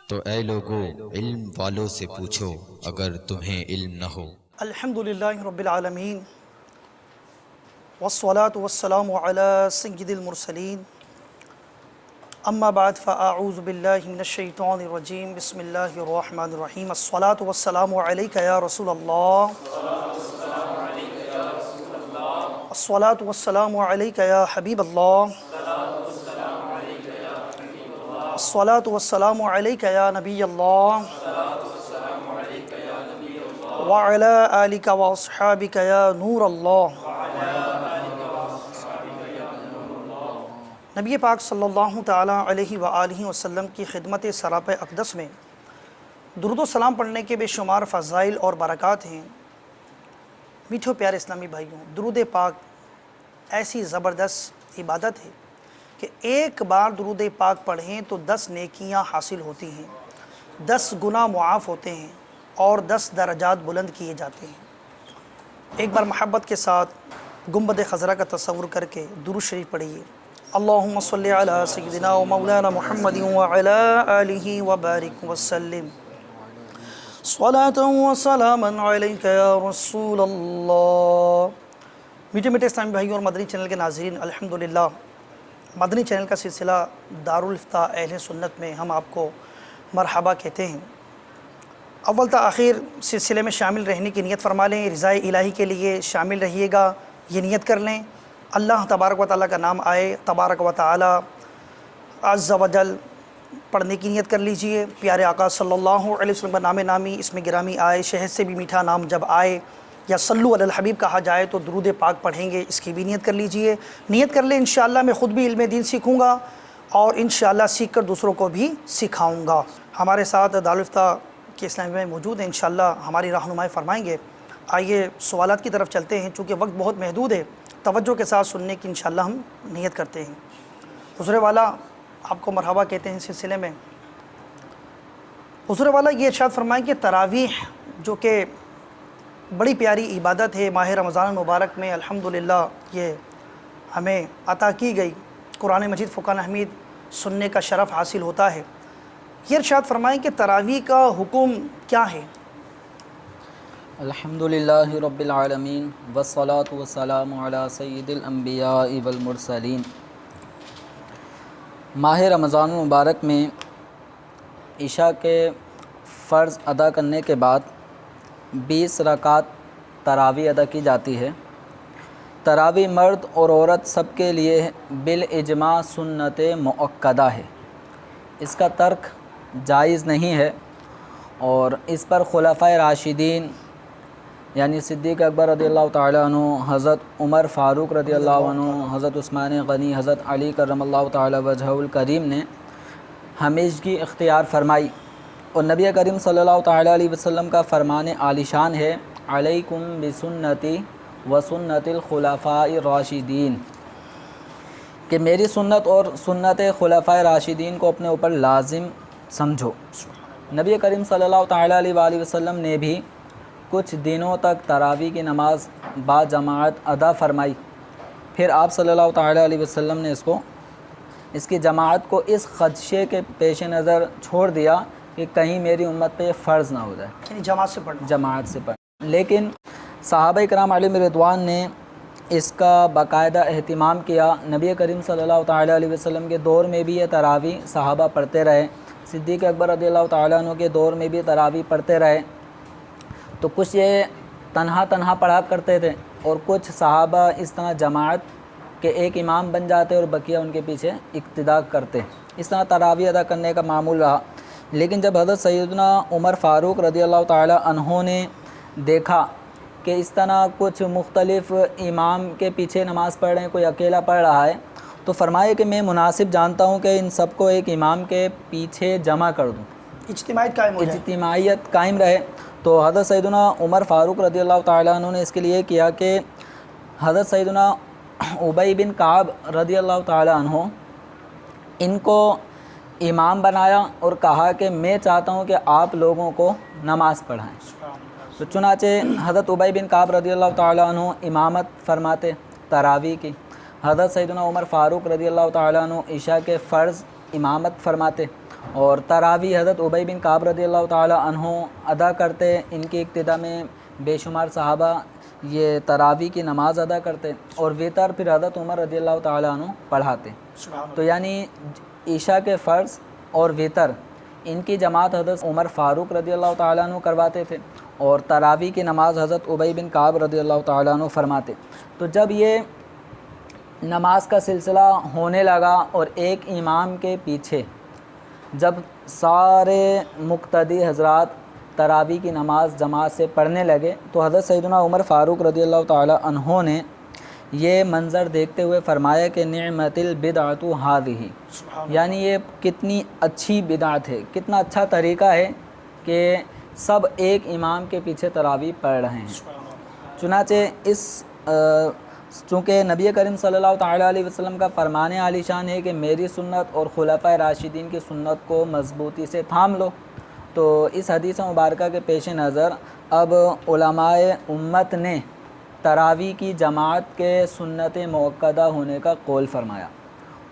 تو اے لوگو علم والوں سے پوچھو اگر تمہیں علم نہ ہو۔ الحمدللہ رب العالمین والصلاة والسلام علی سید المرسلین اما بعد فاعوذ باللہ من الشیطان الرجیم بسم اللہ الرحمن الرحیم الصلاة والسلام علیک یا رسول اللہ الصلاة والسلام علیک یا حبیب اللہ الصلاة والسلام علیک یا نبی اللہ وعلی آلک واصحابک یا نور اللہ۔ نبی پاک صلی اللہ تعالیٰ علیہ وآلہ وسلم کی خدمت سراپہ اقدس میں درود و سلام پڑھنے کے بے شمار فضائل اور برکات ہیں۔ میٹھو پیارے اسلامی بھائیوں، درود پاک ایسی زبردست عبادت ہے کہ ایک بار درود پاک پڑھیں تو 10 نیکیاں حاصل ہوتی ہیں، 10 گناہ معاف ہوتے ہیں اور 10 درجات بلند کیے جاتے ہیں۔ ایک بار محبت کے ساتھ گنبد خضرا کا تصور کر کے درود شریف پڑھیے۔ اللہم صلی علی سیدنا و مولانا محمد وعلی آلہ وبارک وسلم صلاۃ و سلاما علیک یا رسول اللہ۔ میٹھے میٹھے اسلامی بھائیوں اور مدنی چینل کے ناظرین، الحمدللہ مدنی چینل کا سلسلہ دارالافتاء اہل سنت میں ہم آپ کو مرحبا کہتے ہیں۔ اول تا آخر سلسلے میں شامل رہنے کی نیت فرما لیں، رضائے الہی کے لیے شامل رہیے گا، یہ نیت کر لیں۔ اللہ تبارک و تعالیٰ کا نام آئے، تبارک و تعالیٰ عز و جل پڑھنے کی نیت کر لیجئے۔ پیارے آقا صلی اللہ علیہ وسلم کا نام نامی اس میں گرامی آئے، شہد سے بھی میٹھا نام جب آئے، یا صلو علی الحبیب کہا جائے تو درود پاک پڑھیں گے، اس کی بھی نیت کر لیجئے۔ نیت کر لیں انشاءاللہ میں خود بھی علم دین سیکھوں گا اور انشاءاللہ سیکھ کر دوسروں کو بھی سکھاؤں گا۔ ہمارے ساتھ دارالافتاء کے اسلامی میں موجود ہیں، انشاءاللہ ہماری رہنمائی فرمائیں گے۔ آئیے سوالات کی طرف چلتے ہیں، چونکہ وقت بہت محدود ہے، توجہ کے ساتھ سننے کی انشاءاللہ ہم نیت کرتے ہیں۔ حضور والا آپ کو مرحبا کہتے ہیں سلسلے میں۔ حضور والا یہ ارشاد فرمائیں کہ تراویح جو کہ بڑی پیاری عبادت ہے، ماہ رمضان المبارک میں الحمدللہ یہ ہمیں عطا کی گئی، قرآن مجید فقہ حمید سننے کا شرف حاصل ہوتا ہے۔ یہ ارشاد فرمائیں کہ تراویح کا حکم کیا ہے؟ الحمدللہ رب العالمین والصلاة والسلام علی سید الانبیاء والمرسلین۔ ماہ رمضان المبارک میں عشاء کے فرض ادا کرنے کے بعد 20 رکعت تراویح ادا کی جاتی ہے۔ تراویح مرد اور عورت سب کے لیے بالاجماع سنت مؤکدہ ہے، اس کا ترک جائز نہیں ہے، اور اس پر خلفائے راشدین یعنی صدیق اکبر رضی اللہ تعالیٰ عنہ، حضرت عمر فاروق رضی اللہ عنہ، حضرت عثمان غنی، حضرت علی کرم اللہ تعالیٰ وجہہ الکریم نے ہمیشگی اختیار فرمائی، اور نبی کریم صلی اللہ تعالیٰ علیہ وسلم کا فرمان عالی شان ہے، علیکم بسنتی و سنت الخلفاء الراشدین، کہ میری سنت اور سنت خلفاء راشدین کو اپنے اوپر لازم سمجھو۔ نبی کریم صلی اللہ تعالیٰ علیہ وآلہ وسلم نے بھی کچھ دنوں تک تراویح کی نماز با جماعت ادا فرمائی، پھر آپ صلی اللہ تعالیٰ علیہ وسلم نے اس کی جماعت کو اس خدشے کے پیش نظر چھوڑ دیا کہ کہیں میری امت پہ فرض نہ ہو جائے، یعنی جماعت سے پڑھنا۔ جماعت سے پڑھنا۔ لیکن صحابہ کرام علیہم رضوان نے اس کا باقاعدہ اہتمام کیا۔ نبی کریم صلی اللہ تعالیٰ علیہ وسلم کے دور میں بھی یہ تراویح صحابہ پڑھتے رہے، صدیق اکبر رضی اللہ تعالیٰ عنہ کے دور میں بھی تراویح پڑھتے رہے، تو کچھ یہ تنہا پڑھا کرتے تھے، اور کچھ صحابہ اس طرح جماعت کے ایک امام بن جاتے اور بقیہ ان کے پیچھے اقتداء کرتے، اس طرح تراویح ادا کرنے کا معمول رہا۔ لیکن جب حضرت سیدنا عمر فاروق رضی اللہ تعالیٰ عنہ نے دیکھا کہ اس طرح کچھ مختلف امام کے پیچھے نماز پڑھ رہے ہیں، کوئی اکیلا پڑھ رہا ہے، تو فرمایا کہ میں مناسب جانتا ہوں کہ ان سب کو ایک امام کے پیچھے جمع کر دوں، اجتماعیت قائم ہو جائے، اجتماعیت قائم رہے۔ تو حضرت سیدنا عمر فاروق رضی اللہ تعالیٰ عنہ نے اس کے لیے کیا کہ حضرت سیدنا ابی بن کعب رضی اللہ تعالیٰ عنہ ان کو امام بنایا اور کہا کہ میں چاہتا ہوں کہ آپ لوگوں کو نماز پڑھائیں۔ تو چنانچہ حضرت ابی بن کعب رضی اللہ تعالیٰ عنہ امامت فرماتے تراویح کی، حضرت سیدنا عمر فاروق رضی اللہ تعالیٰ عنہ عشاء کے فرض امامت فرماتے، اور تراوی حضرت ابی بن کعب رضی اللہ تعالی عنہ ادا کرتے، ان کی ابتدا میں بے شمار صحابہ یہ تراوی کی نماز ادا کرتے، اور وتر پھر حضرت عمر رضی اللہ تعالی عنہ پڑھاتے. تو یعنی عشاء کے فرض اور وتر ان کی جماعت حضرت عمر فاروق رضی اللہ تعالیٰ عنہ کرواتے تھے، اور تراوی کی نماز حضرت ابی بن کعب رضی اللہ تعالیٰ عنہ فرماتے. تو جب یہ نماز کا سلسلہ ہونے لگا اور ایک امام کے پیچھے جب سارے مقتدی حضرات تراوی کی نماز جماعت سے پڑھنے لگے، تو حضرت سیدنا عمر فاروق رضی اللہ تعالیٰ عنہ نے یہ منظر دیکھتے ہوئے فرمایا کہ نعمت البدعۃ ھذہ، یعنی یہ کتنی اچھی بدعت ہے، کتنا اچھا طریقہ ہے کہ سب ایک امام کے پیچھے تراویح پڑھ رہے ہیں. چنانچہ چونکہ نبی کریم صلی اللہ تعالیٰ علیہ وسلم کا فرمان عالی شان ہے کہ میری سنت اور خلفائے راشدین کی سنت کو مضبوطی سے تھام لو. تو اس حدیث مبارکہ کے پیش نظر اب علماء امت نے تراویح کی جماعت کے سنت مؤکدہ ہونے کا قول فرمایا.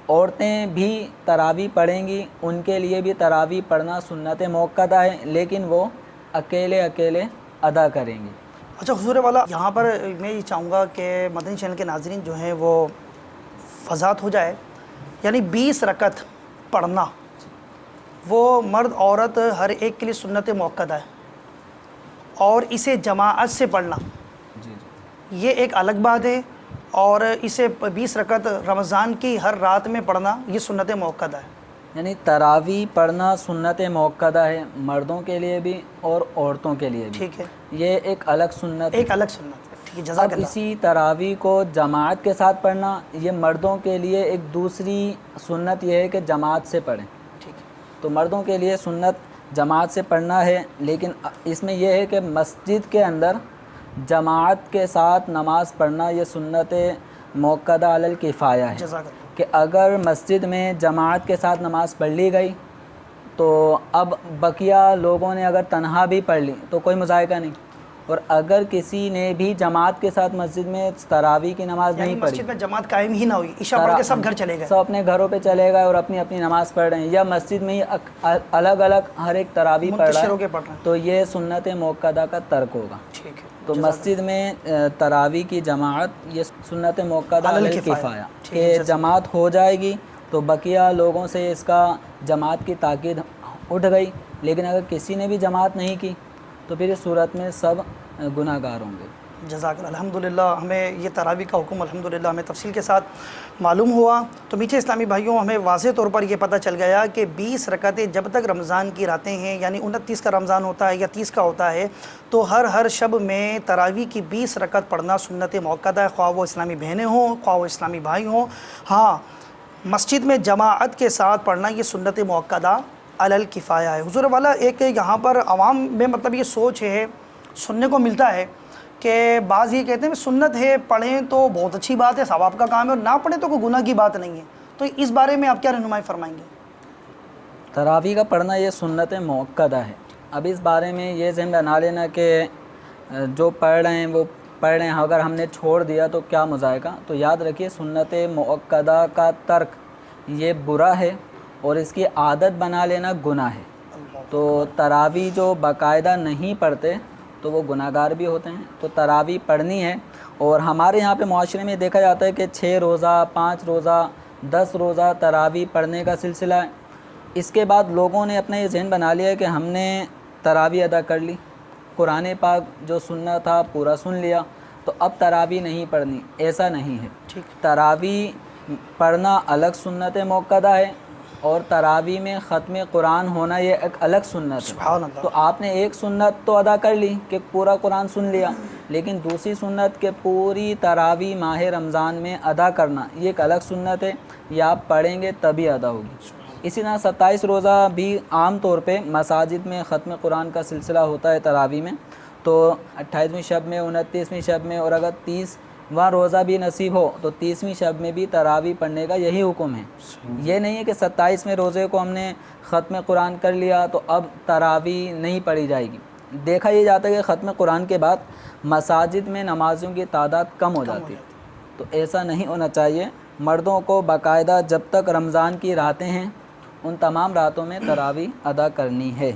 عورتیں بھی تراویح پڑھیں گی، ان کے لیے بھی تراویح پڑھنا سنت مؤکدہ ہے، لیکن وہ اکیلے ادا کریں گی. اچھا حضور والا، یہاں پر میں یہ چاہوں گا کہ مدنی چینل کے ناظرین جو ہیں وہ وضاحت ہو جائے، یعنی 20 رکعت پڑھنا وہ مرد عورت ہر ایک کے لیے سنت مؤکدہ ہے، اور اسے جماعت سے پڑھنا یہ ایک الگ بات ہے، اور اسے 20 رکعت رمضان کی ہر رات میں پڑھنا یہ سنت مؤکدہ ہے. یعنی تراویح پڑھنا سنت مؤکدہ ہے مردوں کے لیے بھی اور عورتوں کے لیے بھی. ٹھیک ہے، یہ ایک الگ سنت ہے. ایک الگ سنت ہے. ٹھیک ہے، جزاک اللہ. اسی تراویح کو جماعت کے ساتھ پڑھنا یہ مردوں کے لیے ایک دوسری سنت یہ ہے کہ جماعت سے پڑھیں. ٹھیک ہے، تو مردوں کے لیے سنت جماعت سے پڑھنا ہے، لیکن اس میں یہ ہے کہ مسجد کے اندر جماعت کے ساتھ نماز پڑھنا یہ سنت مؤکدہ علی الکفایہ ہے. جزاک اللہ. کہ اگر مسجد میں جماعت کے ساتھ نماز پڑھ لی گئی تو اب بقیہ لوگوں نے اگر تنہا بھی پڑھ لی تو کوئی مذائقہ نہیں، اور اگر کسی نے بھی جماعت کے ساتھ مسجد میں تراویح کی نماز یعنی نہیں پڑھی، مسجد میں جماعت قائم ہی نہ ہوئی، عشاء پڑھ کے سب گھر چلے گئے، سب اپنے گھروں پہ چلے گئے اور اپنی اپنی نماز پڑھ رہے ہیں، یا مسجد میں ہی الگ الگ ہر ایک تراویح پڑھ منتشر ہو کے رہا پڑھ رہے ہے، ہیں. تو یہ سنت مؤکدہ کا ترک ہوگا. ٹھیک ہے، تو مسجد میں تراویح کی جماعت یہ سنت مؤکدہ علی الکفایہ کہ جماعت ہو جائے گی تو بقیہ لوگوں سے اس کا جماعت کی تاکید اٹھ گئی. لیکن اگر کسی نے بھی جماعت نہیں کی تو پھر اس صورت میں سب گناہ گار ہوں گے. جزاک اللہ. الحمدللہ ہمیں یہ تراویح کا حکم الحمدللہ ہمیں تفصیل کے ساتھ معلوم ہوا. تو میٹھے اسلامی بھائیوں، ہمیں واضح طور پر یہ پتہ چل گیا کہ 20 رکعتیں جب تک رمضان کی راتیں ہیں، یعنی 29 کا رمضان ہوتا ہے یا 30 کا ہوتا ہے، تو ہر شب میں تراویح کی 20 رکعت پڑھنا سنت مؤکدہ ہے، خواہ وہ اسلامی بہنیں ہوں خواہ وہ اسلامی بھائی ہوں. ہاں، مسجد میں جماعت کے ساتھ پڑھنا یہ سنت مؤکدہ علی الکفایہ ہے. حضور والا، ایک یہاں پر عوام میں مطلب یہ سوچ ہے، سننے کو ملتا ہے کہ بعض یہ کہتے ہیں سنت ہے، پڑھیں تو بہت اچھی بات ہے، ثواب کا کام ہے، اور نہ پڑھیں تو کوئی گناہ کی بات نہیں ہے. تو اس بارے میں آپ کیا رہنمائی فرمائیں گے؟ تراویح کا پڑھنا یہ سنت مؤکدہ ہے. اب اس بارے میں یہ ذہن بنا لینا کہ جو پڑھ رہے ہیں وہ پڑھ رہے ہیں، اگر ہم نے چھوڑ دیا تو کیا مذائقہ. تو یاد رکھیے سنت مؤکدہ کا ترک یہ برا ہے، اور اس کی عادت بنا لینا گناہ ہے. تو تراویح جو باقاعدہ نہیں پڑھتے تو وہ گناہ گار بھی ہوتے ہیں. تو تراویح پڑھنی ہے، اور ہمارے یہاں پہ معاشرے میں دیکھا جاتا ہے کہ 6 روزہ 5 روزہ 10 روزہ تراویح پڑھنے کا سلسلہ ہے. اس کے بعد لوگوں نے اپنا یہ ذہن بنا لیا ہے کہ ہم نے تراویح ادا کر لی، قرآن پاک جو سننا تھا پورا سن لیا، تو اب تراویح نہیں پڑھنی. ایسا نہیں ہے. تراویح پڑھنا الگ سنت مؤکدہ ہے، اور تراویح میں ختم قرآن ہونا یہ ایک الگ سنت ہے. سبحان اللہ. تو آپ نے ایک سنت تو ادا کر لی کہ پورا قرآن سن لیا، لیکن دوسری سنت کہ پوری تراویح ماہ رمضان میں ادا کرنا یہ ایک الگ سنت ہے، یہ آپ پڑھیں گے تبھی ادا ہوگی. اسی طرح 27 روزہ بھی عام طور پہ مساجد میں ختم قرآن کا سلسلہ ہوتا ہے تراویح میں. تو 28ویں شب میں 29ویں شب میں، اور اگر 30واں روزہ بھی نصیب ہو تو 30ویں شب میں بھی تراویح پڑھنے کا یہی حکم ہے. یہ نہیں ہے کہ 27ویں روزے کو ہم نے ختم قرآن کر لیا تو اب تراویح نہیں پڑھی جائے گی. دیکھا یہ جاتا ہے کہ ختم قرآن کے بعد مساجد میں نمازوں کی تعداد کم ہو جاتی ہے. تو ایسا نہیں ہونا چاہیے. مردوں کو باقاعدہ جب تک رمضان کی راتیں ہیں ان تمام راتوں میں تراویح ادا کرنی ہے۔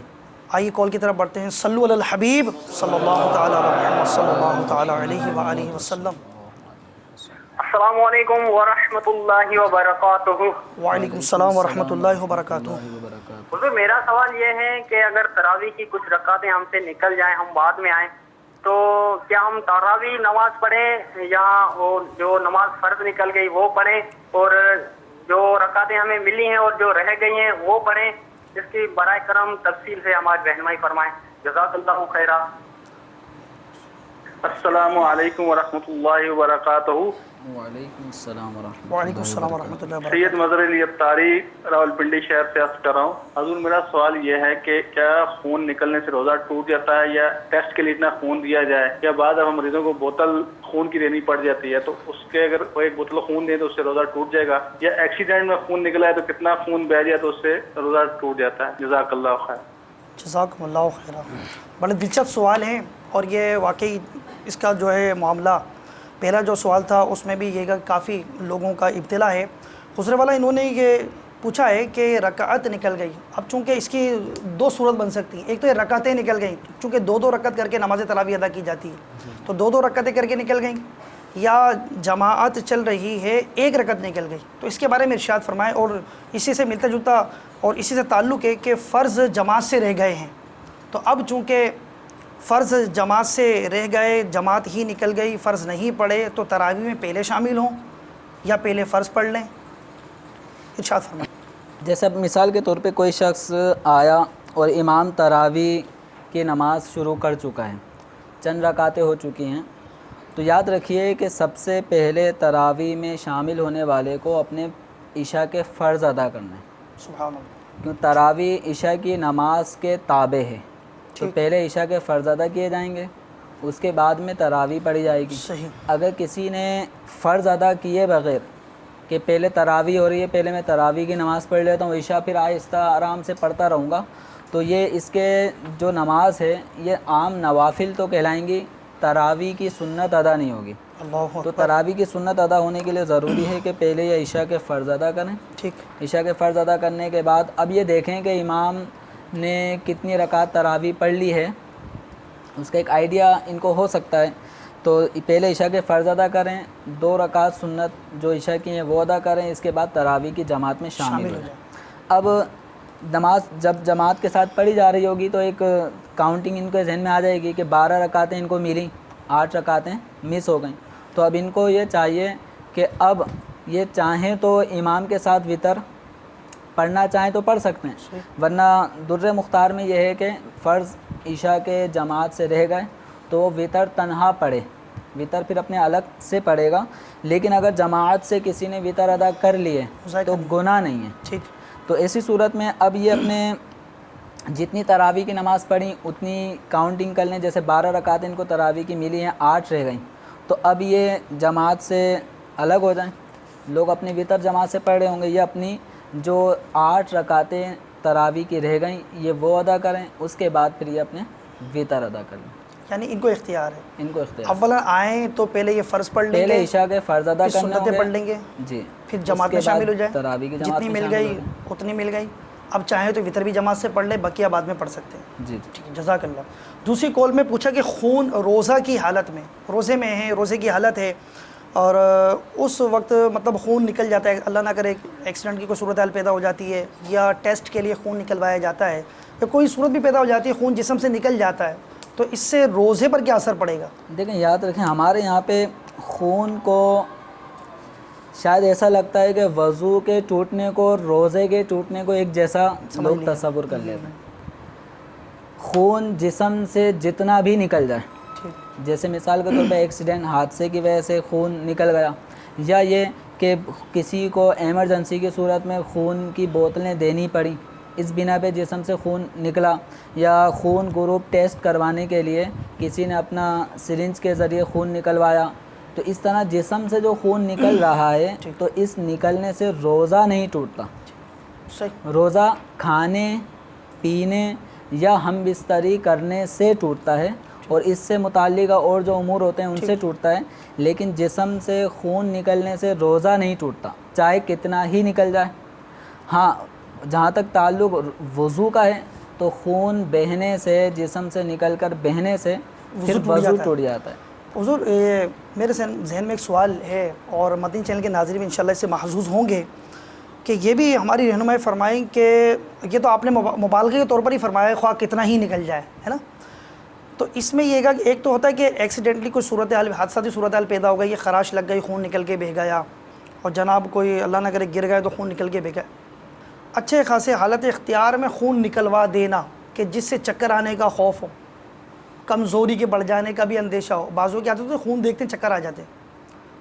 آئیے کال کی طرف بڑھتے ہیں۔ صلو علی الحبیب صلی اللہ تعالی علی محمد صلی اللہ تعالی علیہ وآلہ وسلم۔ السلام علیکم ورحمۃ اللہ وبرکاتہ۔ وعلیکم السلام ورحمۃ اللہ وبرکاتہ۔ حضور میرا سوال یہ ہے کہ اگر تراویح کی کچھ رکعتیں ہم سے نکل جائیں، ہم بعد میں آئیں، تو کیا ہم تراویح نماز پڑھیں یا وہ جو نماز فرض نکل گئی وہ پڑھیں، اور جو رکعتیں ہمیں ملی ہیں اور جو رہ گئی ہیں وہ پڑھیں؟ اس کی برائے کرم تفصیل سے ہماری رہنمائی فرمائیں، جزاک اللہ خیرہ۔ السلام علیکم ورحمۃ اللہ وبرکاتہ۔ وعلیکم السلام ورحمۃ وعلیکم السلام ورحمۃ اللہ وبرکاتہ۔ سید مظہر علی ابتاری راولپنڈی شہر سے عرض کر رہا ہوں۔ حضور میرا سوال یہ ہے کہ کیا خون نکلنے سے روزہ ٹوٹ جاتا ہے، یا ٹیسٹ کے لیے اتنا خون دیا جائے، یا بعد اب ہم مریضوں کو بوتل خون کی دینی پڑ جاتی ہے، تو اس کے اگر وہ ایک بوتل خون دیں تو اس سے روزہ ٹوٹ جائے گا، یا ایکسیڈنٹ میں خون نکلا ہے تو کتنا خون بہ جائے تو اس سے روزہ ٹوٹ جاتا ہے؟ جزاک اللہ خیر۔ جزاکم اللہ خیرہ۔ بڑے دلچسپ سوال ہیں، اور یہ واقعی اس کا جو ہے معاملہ، پہلا جو سوال تھا اس میں بھی یہ کافی لوگوں کا ابتلا ہے۔ دوسرے والا انہوں نے یہ پوچھا ہے کہ رکعت نکل گئی، اب چونکہ اس کی دو صورت بن سکتی ہیں، ایک تو یہ رکعتیں نکل گئیں، چونکہ دو رکعت کر کے نماز تراویح ادا کی جاتی ہے، تو دو رکعتیں کر کے نکل گئیں، یا جماعت چل رہی ہے ایک رکعت نکل گئی، تو اس کے بارے میں ارشاد فرمائیں۔ اور اسی سے ملتا جلتا اور اسی سے تعلق ہے کہ فرض جماعت سے رہ گئے ہیں، تو اب چونکہ فرض جماعت سے رہ گئے، جماعت ہی نکل گئی، فرض نہیں پڑھے، تو تراویح میں پہلے شامل ہوں یا پہلے فرض پڑھ لیں؟ ارشاد فرمائیں۔ جیسے اب مثال کے طور پہ کوئی شخص آیا اور امام تراویح کی نماز شروع کر چکا ہے، چند رکعتیں ہو چکی ہیں، تو یاد رکھیے کہ سب سے پہلے تراویح میں شامل ہونے والے کو اپنے عشاء کے فرض ادا کرنا ہے، سبحان اللہ۔ کیوں تراویح عشاء کی نماز کے تابع ہے، تو پہلے عشاء کے فرض ادا کیے جائیں گے، اس کے بعد میں تراویح پڑھی جائے گی۔ صحیح۔ اگر کسی نے فرض ادا کیے بغیر کہ پہلے تراویح ہو رہی ہے، پہلے میں تراویح کی نماز پڑھ لیتا ہوں، عشاء پھر آہستہ آرام سے پڑھتا رہوں گا، تو یہ اس کے جو نماز ہے یہ عام نوافل تو کہلائیں گی، تراویح کی سنت ادا نہیں ہوگی۔ اللہ تو تراویح کی سنت ادا ہونے کے لیے ضروری ہے کہ پہلے یہ عشاء کے فرض ادا کریں۔ ٹھیک۔ عشاء کے فرض ادا کرنے کے بعد اب یہ دیکھیں کہ امام نے کتنی رکعت تراویح پڑھ لی ہے، اس کا ایک آئیڈیا ان کو ہو سکتا ہے، تو پہلے عشاء کے فرض ادا کریں، 2 رکعت سنت جو عشاء کی ہیں وہ ادا کریں، اس کے بعد تراویح کی جماعت میں شامل ہو جائیں۔ اب نماز جب جماعت کے ساتھ پڑھی جا رہی ہوگی تو ایک کاؤنٹنگ ان کے ذہن میں آ جائے گی کہ 12 رکعتیں ان کو ملیں، 8 رکعتیں مس ہو گئیں، تو اب ان کو یہ چاہیے کہ اب یہ چاہیں تو امام کے ساتھ وطر پڑھنا چاہیں تو پڑھ سکتے ہیں، ورنہ در مختار میں یہ ہے کہ فرض عشاء کے جماعت سے رہ گئے تو وہ وطر تنہا پڑھے، وطر پھر اپنے الگ سے پڑھے گا، لیکن اگر جماعت سے کسی نے وطر ادا کر لیے تو گناہ نہیں ہے۔ ٹھیک۔ تو ایسی صورت میں اب یہ اپنے جتنی تراویح کی نماز پڑھی اتنی کاؤنٹنگ کر لیں، جیسے 12 رکعت ان کو تراویح کی ملی ہیں، 8 رہ گئیں، تو اب یہ جماعت سے الگ ہو جائیں، لوگ اپنی وطر جماعت سے پڑھ رہے ہوں گے، یہ اپنی جو 8 رکعتیں تراویح کی رہ گئیں یہ وہ ادا کریں، اس کے بعد پھر یہ اپنے وطر ادا کریں۔ یعنی ان کو اختیار ہے، ان کو اختیار اولا آئیں تو پہلے یہ فرض پڑھ لیں گے، پہلے عشاء کے فرض ادا پھر کرنے سنتیں پڑھ لیں گے، جی، پھر جماعت میں شامل ہو جائیں، تراویح کی جماعت جتنی میں مل شامل ہو گئی جائیں۔ اتنی مل گئی، اب چاہیں تو وطر بھی جماعت سے پڑھ لیں، بقیہ بعد میں پڑھ سکتے ہیں۔ جی ٹھیک ہے، جزاک اللہ۔ دوسری کال میں پوچھا کہ خون روزہ کی حالت میں، روزے میں ہے، روزے کی حالت ہے، اور اس وقت مطلب خون نکل جاتا ہے، اللہ نہ کرے ایکسیڈنٹ کی کوئی صورتحال پیدا ہو جاتی ہے، یا ٹیسٹ کے لیے خون نکلوایا جاتا ہے، یا کوئی صورت بھی پیدا ہو جاتی ہے، خون جسم سے نکل جاتا ہے، تو اس سے روزے پر کیا اثر پڑے گا؟ دیکھیں یاد رکھیں ہمارے یہاں پہ خون کو شاید ایسا لگتا ہے کہ وضو کے ٹوٹنے کو روزے کے ٹوٹنے کو ایک جیسا لوگ تصور کر لیتے ہیں۔ خون جسم سے جتنا بھی نکل جائے، جیسے مثال کے طور پہ ایکسیڈنٹ، حادثے کی وجہ سے خون نکل گیا، یا یہ کہ کسی کو ایمرجنسی کی صورت میں خون کی بوتلیں دینی پڑیں، اس بنا پہ جسم سے خون نکلا، یا خون گروپ ٹیسٹ کروانے کے لیے کسی نے اپنا سرنج کے ذریعے خون نکلوایا، تو اس طرح جسم سے جو خون نکل رہا ہے تو اس نکلنے سے روزہ نہیں ٹوٹتا۔ صحیح۔ روزہ کھانے پینے یا ہم بستری کرنے سے ٹوٹتا ہے، اور اس سے متعلقہ اور جو امور ہوتے ہیں ان سے ٹوٹتا ہے، لیکن جسم سے خون نکلنے سے روزہ نہیں ٹوٹتا، چاہے کتنا ہی نکل جائے۔ ہاں جہاں تک تعلق وضو کا ہے تو خون بہنے سے، جسم سے نکل کر بہنے سے پھر وضو ٹوٹ جاتا ہے۔ حضور میرے ذہن میں ایک سوال ہے اور مدنی چینل کے ناظرین بھی انشاءاللہ اس سے محظوظ ہوں گے کہ یہ بھی ہماری رہنمائی فرمائیں کہ یہ تو آپ نے مبالغے کے طور پر ہی فرمایا ہے خواہ کتنا ہی نکل جائے، ہے نا؟ تو اس میں یہ گا کہ ایک تو ہوتا ہے کہ ایکسیڈنٹلی کوئی صورتحال، حادثاتی صورتحال پیدا ہو گئی، یہ خراش لگ گئی، خون نکل کے بہہ گیا، اور جناب کوئی اللہ نہ کرے گر گئے تو خون نکل کے بہہ گیا۔ اچھے خاصے حالت اختیار میں خون نکلوا دینا کہ جس سے چکر آنے کا خوف ہو، کمزوری کے بڑھ جانے کا بھی اندیشہ ہو، بعضوں کے آتے تو خون دیکھتے ہیں چکر آ جاتے ہیں،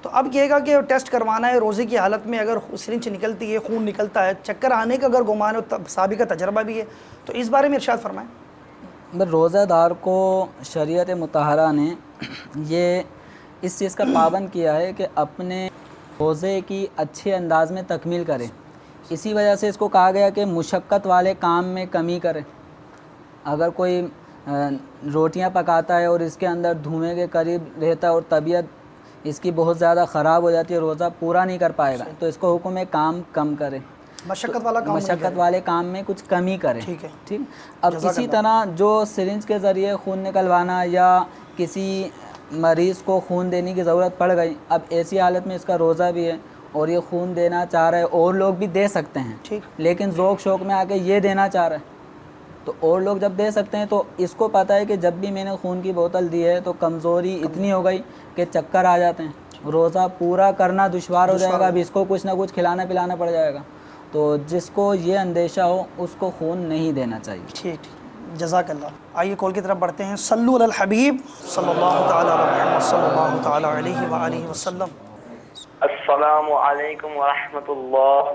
تو اب یہ گا کہ ٹیسٹ کروانا ہے روزے کی حالت میں، اگر سرنج نکلتی ہے، خون نکلتا ہے، چکر آنے کا اگر گمان ہو، سابقہ تجربہ بھی ہے، تو اس بارے میں ارشاد فرمائیں۔ روزہ دار کو شریعت مطہرہ نے یہ اس چیز کا پابند کیا ہے کہ اپنے روزے کی اچھے انداز میں تکمیل کرے، اسی وجہ سے اس کو کہا گیا کہ مشقت والے کام میں کمی کرے۔ اگر کوئی روٹیاں پکاتا ہے اور اس کے اندر دھوئیں کے قریب رہتا ہے اور طبیعت اس کی بہت زیادہ خراب ہو جاتی ہے، روزہ پورا نہیں کر پائے گا، تو اس کو حکم ہے کام کم کرے، مشقت والا کام مشقت والے کام میں کچھ کمی کرے۔ ٹھیک ہے۔ ٹھیک۔ اب اسی طرح جو سرنج کے ذریعے خون نکلوانا یا کسی مریض کو خون دینے کی ضرورت پڑ گئی، اب ایسی حالت میں اس کا روزہ بھی ہے اور یہ خون دینا چاہ رہا ہے، اور لوگ بھی دے سکتے ہیں، ٹھیک، لیکن ذوق شوق میں آ کے یہ دینا چاہ رہا ہے، تو اور لوگ جب دے سکتے ہیں تو اس کو پتہ ہے کہ جب بھی میں نے خون کی بوتل دی ہے تو کمزوری اتنی ہو گئی کہ چکر آ جاتے ہیں، روزہ پورا کرنا دشوار ہو جائے گا، اب اس کو کچھ نہ کچھ کھلانا پلانا پڑ جائے گا، تو جس کو یہ اندیشہ ہو اس کو خون نہیں دینا چاہیے۔ ٹھیک، جزاک اللہ۔ آئیے کال کی طرف بڑھتے ہیں۔ صلو علی الحبیب صلی اللہ تعالی علی محمد صلی اللہ تعالی علیہ وآلہ وسلم۔ السلام علیکم ورحمۃ اللہ۔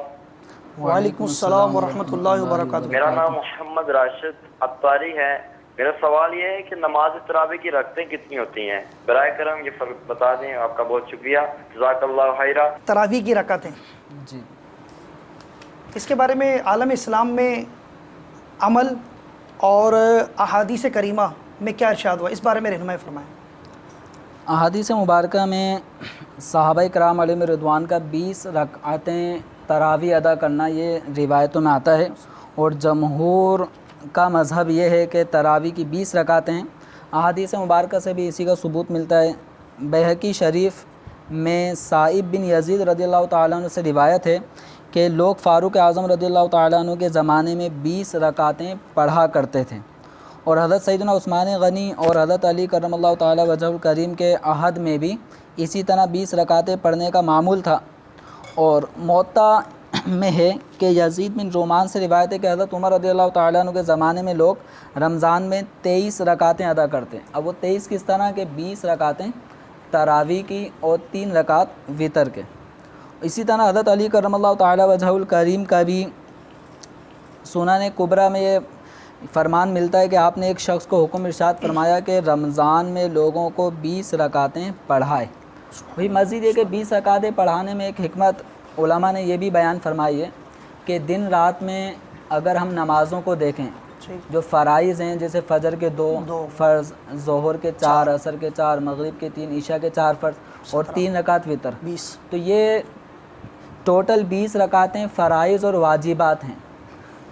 وعلیکم السلام ورحمۃ اللہ وبرکاتہ۔ میرا نام محمد راشد عطاری ہے۔ میرا سوال یہ ہے کہ نماز تراویح کی رکعتیں کتنی ہوتی ہیں؟ برائے کرم یہ فرق بتا دیں، آپ کا بہت شکریہ، جزاک اللہ خیرہ۔ تراویح کی رکعتیں، جی، اس کے بارے میں عالم اسلام میں عمل اور احادیث کریمہ میں کیا ارشاد ہوا، اس بارے میں رہنمائی فرمائیں۔ احادیث مبارکہ میں صحابہ کرام علیہم رضوان کا 20 رکعتیں تراویح ادا کرنا یہ روایتوں میں آتا ہے، اور جمہور کا مذہب یہ ہے کہ تراویح کی 20 رکعتیں ہیں۔ احادیث مبارکہ سے بھی اسی کا ثبوت ملتا ہے۔ بیہقی شریف میں سائب بن یزید رضی اللہ تعالیٰ عنہ سے روایت ہے کہ لوگ فاروق اعظم رضی اللہ تعالیٰ عنہ کے زمانے میں 20 رکعتیں پڑھا کرتے تھے، اور حضرت سیدنا عثمان غنی اور حضرت علی کرم اللہ تعالیٰ وجہ الکریم کے عہد میں بھی اسی طرح 20 رکعتیں پڑھنے کا معمول تھا۔ اور موطا میں ہے کہ یزید بن رومان سے روایت ہے کہ حضرت عمر رضی اللہ تعالیٰ عنہ کے زمانے میں لوگ رمضان میں 23 رکعتیں ادا کرتے ہیں۔ اب وہ 23 کس طرح کہ 20 رکعتیں تراویح کی اور 3 رکعت وتر کے۔ اسی طرح حضرت علی کرم اللہ تعالیٰ وجہ الکریم کا بھی سنن کبریٰ میں یہ فرمان ملتا ہے کہ آپ نے ایک شخص کو حکم ارشاد فرمایا کہ رمضان میں لوگوں کو 20 رکعتیں پڑھائے۔ وہی مزید ہے کہ 20 رکعتیں پڑھانے میں ایک حکمت علماء نے یہ بھی بیان فرمائی ہے کہ دن رات میں اگر ہم نمازوں کو دیکھیں، جو فرائض ہیں جیسے فجر کے 2 فرض، ظہر کے 4، عصر کے 4، مغرب کے 3، عشاء کے 4 فرض اور 3 رکعت وتر، 20، تو یہ ٹوٹل 20 رکعتیں فرائض اور واجبات ہیں۔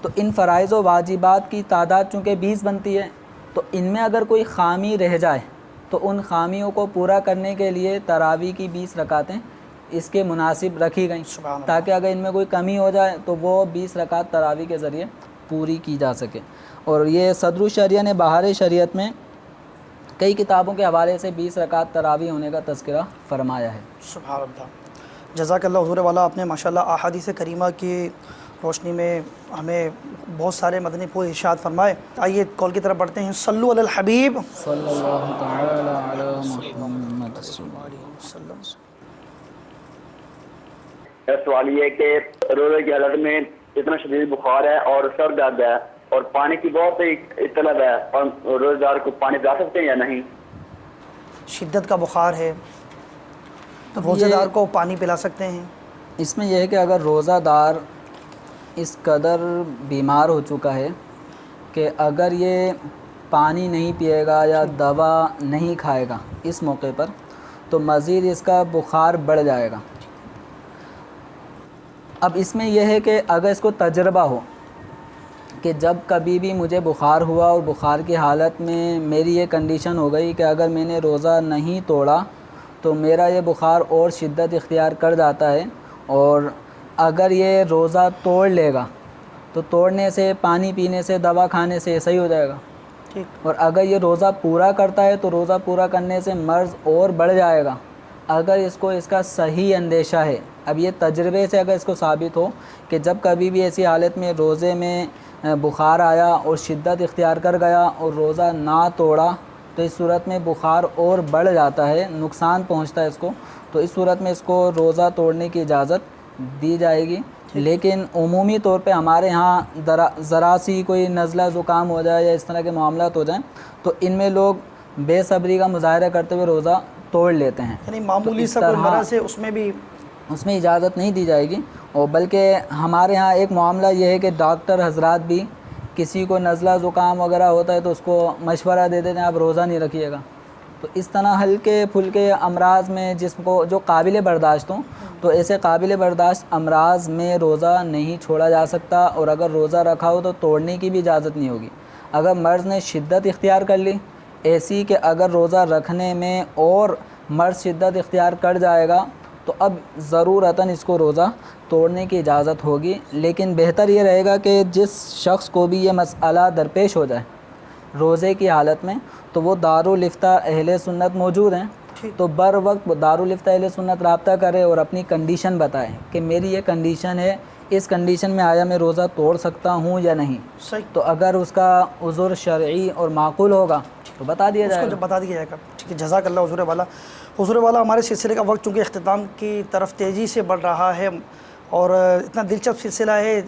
تو ان فرائض و واجبات کی تعداد چونکہ 20 بنتی ہے، تو ان میں اگر کوئی خامی رہ جائے تو ان خامیوں کو پورا کرنے کے لیے تراویح کی 20 رکعتیں اس کے مناسب رکھی گئیں، تاکہ اگر ان میں کوئی کمی ہو جائے تو وہ 20 رکعت تراویح کے ذریعے پوری کی جا سکے۔ اور یہ صدر الشریعہ نے بہار شریعت میں کئی کتابوں کے حوالے سے 20 رکعت تراویح ہونے کا تذکرہ فرمایا ہے۔ سبحان اللہ، جزاک اللہ حضور والا۔ آپ نے ماشاءاللہ احادیث کریمہ کی روشنی میں ہمیں بہت سارے مدنی پھول ارشاد فرمائے۔ آئیے کال کی طرف بڑھتے ہیں۔ صلو علی الحبیب صلی اللہ تعالی علی محمد وسلم۔ سوال یہ ہے کہ روزے کی حالت میں اتنا شدید بخار ہے اور سر درد ہے اور پانی کی بہت طلب ہے، اور روزہ دار کو پانی پلا سکتے ہیں یا نہیں؟ شدت کا بخار ہے تو روزہ دار کو پانی پلا سکتے ہیں؟ اس میں یہ ہے کہ اگر روزہ دار اس قدر بیمار ہو چکا ہے کہ اگر یہ پانی نہیں پیے گا یا دوا نہیں کھائے گا اس موقع پر تو مزید اس کا بخار بڑھ جائے گا۔ اب اس میں یہ ہے کہ اگر اس کو تجربہ ہو کہ جب کبھی بھی مجھے بخار ہوا اور بخار کی حالت میں میری یہ کنڈیشن ہو گئی کہ اگر میں نے روزہ نہیں توڑا تو میرا یہ بخار اور شدت اختیار کر جاتا ہے، اور اگر یہ روزہ توڑ لے گا تو توڑنے سے، پانی پینے سے، دوا کھانے سے صحیح ہو جائے گا، ٹھیک، اور اگر یہ روزہ پورا کرتا ہے تو روزہ پورا کرنے سے مرض اور بڑھ جائے گا اگر اس کو اس کا صحیح اندیشہ ہے۔ اب یہ تجربے سے اگر اس کو ثابت ہو کہ جب کبھی بھی ایسی حالت میں روزے میں بخار آیا اور شدت اختیار کر گیا اور روزہ نہ توڑا تو اس صورت میں بخار اور بڑھ جاتا ہے، نقصان پہنچتا ہے اس کو، تو اس صورت میں اس کو روزہ توڑنے کی اجازت دی جائے گی۔ لیکن عمومی طور پہ ہمارے ہاں ذرا سی کوئی نزلہ زکام ہو جائے یا اس طرح کے معاملات ہو جائیں تو ان میں لوگ بے صبری کا مظاہرہ کرتے ہوئے روزہ توڑ لیتے ہیں، یعنی معمولی سا کوئی مرض ہے اس میں بھی اس میں اجازت نہیں دی جائے گی۔ اور بلکہ ہمارے ہاں ایک معاملہ یہ ہے کہ ڈاکٹر حضرات بھی کسی کو نزلہ زکام وغیرہ ہوتا ہے تو اس کو مشورہ دے دیتے ہیں آپ روزہ نہیں رکھیے گا۔ تو اس طرح ہلکے پھلکے امراض میں جسم کو جو قابل برداشت ہوں تو ایسے قابل برداشت امراض میں روزہ نہیں چھوڑا جا سکتا، اور اگر روزہ رکھا ہو تو توڑنے کی بھی اجازت نہیں ہوگی۔ اگر مرض نے شدت اختیار کر لی ایسی کہ اگر روزہ رکھنے میں اور مرض شدت اختیار کر جائے گا تو اب ضرورتاً اس کو روزہ توڑنے کی اجازت ہوگی، لیکن بہتر یہ رہے گا کہ جس شخص کو بھی یہ مسئلہ درپیش ہو جائے روزے کی حالت میں تو وہ دارالفتہ اہل سنت موجود ہیں، تو بر وقت دارالفتہ اہل سنت رابطہ کرے اور اپنی کنڈیشن بتائے کہ میری یہ کنڈیشن ہے، اس کنڈیشن میں آیا میں روزہ توڑ سکتا ہوں یا نہیں۔ صحیح، تو اگر اس کا عذر شرعی اور معقول ہوگا تو بتا دیا اس جائے کو گا۔ جب بتا دیا جائے گا۔ ٹھیک ہے، جزاک اللہ حضور والا۔ حضور والا، ہمارے سلسلے کا وقت چونکہ اختتام کی طرف تیزی سے بڑھ رہا ہے اور اتنا دلچسپ سلسلہ ہے،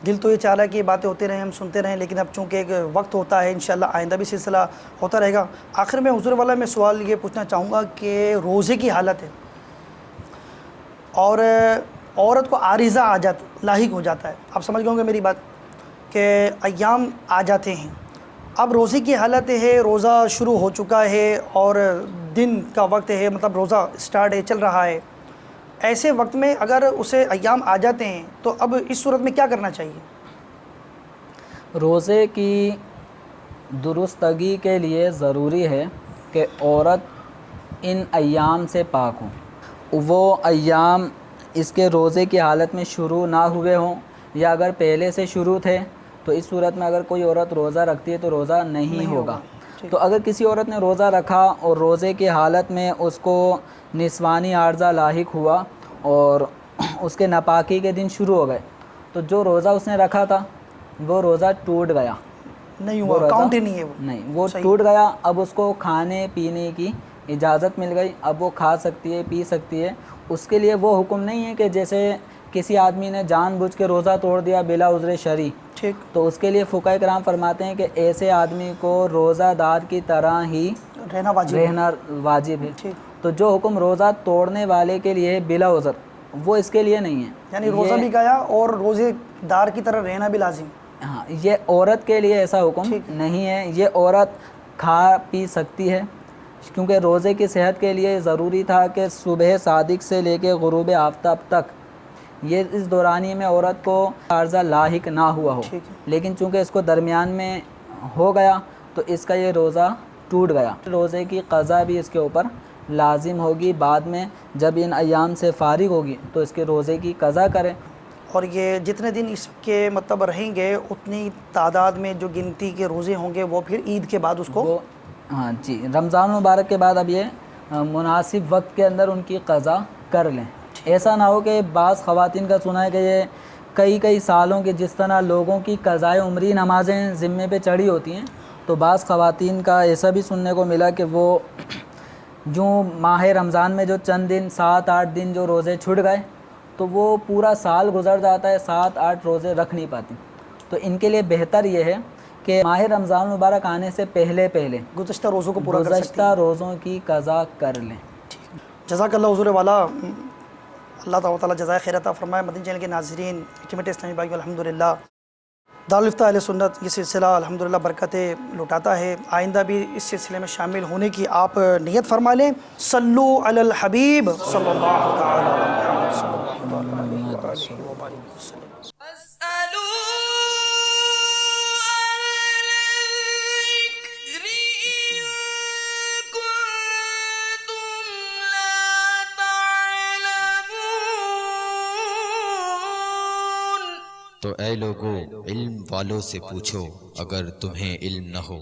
دل تو یہ چاہ رہا ہے کہ یہ باتیں ہوتے رہیں، ہم سنتے رہیں، لیکن اب چونکہ ایک وقت ہوتا ہے، انشاءاللہ آئندہ بھی سلسلہ ہوتا رہے گا۔ آخر میں حضور والا میں سوال یہ پوچھنا چاہوں گا کہ روزے کی حالت ہے اور عورت کو عارضہ عادت لاحق ہو جاتا ہے، آپ سمجھ گئے ہوں گے میری بات، کہ ایام آ جاتے ہیں، اب روزے کی حالت ہے، روزہ شروع ہو چکا ہے اور دن کا وقت ہے، مطلب روزہ سٹارٹ ہے، چل رہا ہے، ایسے وقت میں اگر اسے ایام آ جاتے ہیں تو اب اس صورت میں کیا کرنا چاہیے؟ روزے کی درستگی کے لیے ضروری ہے کہ عورت ان ایام سے پاک ہوں، وہ ایام اس کے روزے کی حالت میں شروع نہ ہوئے ہوں، یا اگر پہلے سے شروع تھے تو اس صورت میں اگر کوئی عورت روزہ رکھتی ہے تو روزہ نہیں ہوگا۔ تو اگر کسی عورت نے روزہ رکھا اور روزے کی حالت میں اس کو نسوانی عارضہ لاحق ہوا اور اس کے ناپاکی کے دن شروع ہو گئے تو جو روزہ اس نے رکھا تھا وہ روزہ ٹوٹ گیا، نہیں ہوا، کاؤنٹ ہی نہیں ہے وہ، نہیں، وہ ٹوٹ گیا۔ اب اس کو کھانے پینے کی اجازت مل گئی، اب وہ کھا سکتی ہے، پی سکتی ہے۔ اس کے لیے وہ حکم نہیں ہے کہ جیسے کسی آدمی نے جان بوجھ کے روزہ توڑ دیا بلا عذر شرعی، ٹھیک، تو اس کے لیے فقہاء کرام فرماتے ہیں کہ ایسے آدمی کو روزہ دار کی طرح ہی رہنا واجب ہے۔ ٹھیک، تو جو حکم روزہ توڑنے والے کے لیے ہے بلا عذر وہ اس کے لیے نہیں ہے، یعنی روزہ بھی گیا اور روزے دار کی طرح رہنا بھی لازم۔ ہاں، یہ عورت کے لیے ایسا حکم نہیں ہے، یہ عورت کھا پی سکتی ہے، کیونکہ روزے کی صحت کے لیے ضروری تھا کہ صبح صادق سے لے کے غروب آفتاب تک یہ اس دورانی میں عورت کو عارضہ لاحق نہ ہوا ہو، لیکن چونکہ اس کو درمیان میں ہو گیا تو اس کا یہ روزہ ٹوٹ گیا۔ روزے کی قضا بھی اس کے اوپر لازم ہوگی، بعد میں جب ان ایام سے فارغ ہوگی تو اس کے روزے کی قضا کرے۔ اور یہ جتنے دن اس کے مطلب رہیں گے اتنی تعداد میں جو گنتی کے روزے ہوں گے وہ پھر عید کے بعد اس کو ہاں جی، رمضان مبارک کے بعد اب یہ مناسب وقت کے اندر ان کی قضا کر لیں۔ ایسا نہ ہو کہ بعض خواتین کا سنا ہے کہ یہ کئی سالوں کے جس طرح لوگوں کی قضائے عمری نمازیں ذمے پہ چڑھی ہوتی ہیں، تو بعض خواتین کا ایسا بھی سننے کو ملا کہ وہ جو ماہ رمضان میں جو چند دن 7-8 دن جو روزے چھٹ گئے تو وہ پورا سال گزر جاتا ہے 7-8 روزے رکھ نہیں پاتی۔ تو ان کے لیے بہتر یہ ہے کہ ماہ رمضان مبارک آنے سے پہلے گزشتہ روزوں کو پورا کر سکتی ہیں، گزشتہ روزوں کی قضا کر لیں۔ جزاک اللہ حضور والا، اللہ تعالیٰ جزائے خیر عطا فرمائے۔ مدنی چینل کے ناظرین، الٹیمیٹ اسلامی بھائیو، الحمدللہ دارالفتہ اہل سنت یہ سلسلہ الحمدللہ برکتیں لٹاتا ہے، آئندہ بھی اس سلسلے میں شامل ہونے کی آپ نیت فرما لیں۔ صلو علی الحبیب صلی اللہ تعالی علیہ وسلم۔ تو اے لوگو علم والوں سے پوچھو اگر تمہیں علم نہ ہو۔